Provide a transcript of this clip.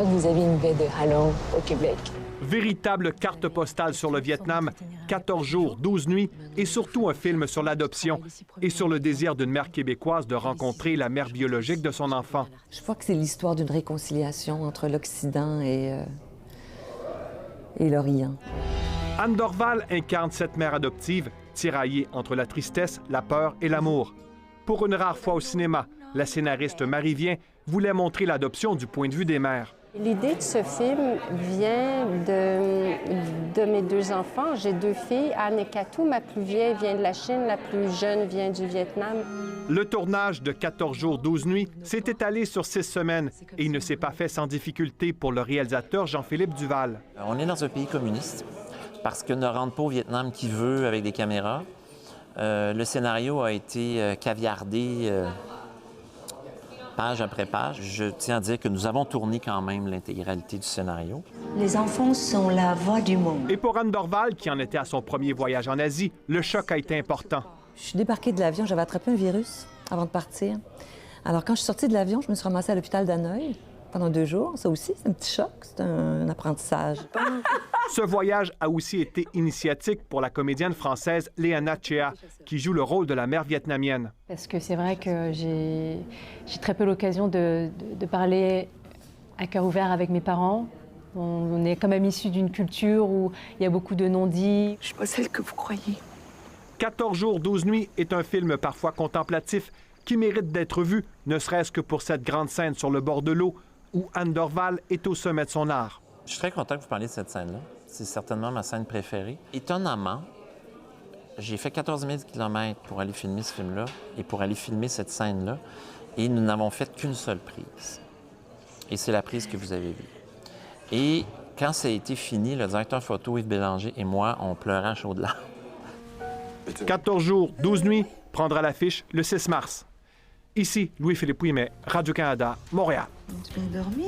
Vous avez une baie de Halong au Québec. Véritable carte postale sur le Vietnam, 14 jours, 12 nuits, et surtout un film sur l'adoption et sur le désir d'une mère québécoise de rencontrer la mère biologique de son enfant. Je crois que c'est l'histoire d'une réconciliation entre l'Occident et l'Orient. Anne Dorval incarne cette mère adoptive, tiraillée entre la tristesse, la peur et l'amour. Pour une rare fois au cinéma, la scénariste Marie Vien voulait montrer l'adoption du point de vue des mères. L'idée de ce film vient de mes deux enfants. J'ai deux filles, Anne et Katou. Ma plus vieille vient de la Chine, la plus jeune vient du Vietnam. Le tournage de 14 jours, 12 nuits s'est étalé sur 6 semaines et il ne s'est pas fait sans difficulté pour le réalisateur Jean-Philippe Duval. On est dans un pays communiste parce que ne rentre pas au Vietnam qui veut avec des caméras. Le scénario a été caviardé page après page. Je tiens à dire que nous avons tourné quand même l'intégralité du scénario. Les enfants sont la voix du monde. Et pour Anne Dorval, qui en était à son premier voyage en Asie, le choc a été important. Je suis débarquée de l'avion, j'avais attrapé un virus avant de partir. Alors, quand je suis sortie de l'avion, je me suis ramassée à l'hôpital d'Hanoï pendant 2 jours. Ça aussi, c'est un petit choc, c'est un apprentissage. Ce voyage a aussi été initiatique pour la comédienne française Léana Chea, qui joue le rôle de la mère vietnamienne. Parce que c'est vrai que j'ai très peu l'occasion de parler à cœur ouvert avec mes parents. On est quand même issus d'une culture où il y a beaucoup de non-dits. Je suis pas celle que vous croyez. 14 jours, 12 nuits est un film parfois contemplatif qui mérite d'être vu, ne serait-ce que pour cette grande scène sur le bord de l'eau où Anne Dorval est au sommet de son art. Je suis très content que vous parliez de cette scène-là. C'est certainement ma scène préférée. Étonnamment, j'ai fait 14 000 km pour aller filmer ce film-là et pour aller filmer cette scène-là, et nous n'avons fait qu'une seule prise. Et c'est la prise que vous avez vue. Et quand ça a été fini, le directeur photo Yves Bélanger et moi, on pleurait à chaudes larmes. 14 jours, 12 nuits prendra l'affiche le 6 mars. Ici, Louis-Philippe Ouimet, Radio-Canada, Montréal. Tu as bien dormi?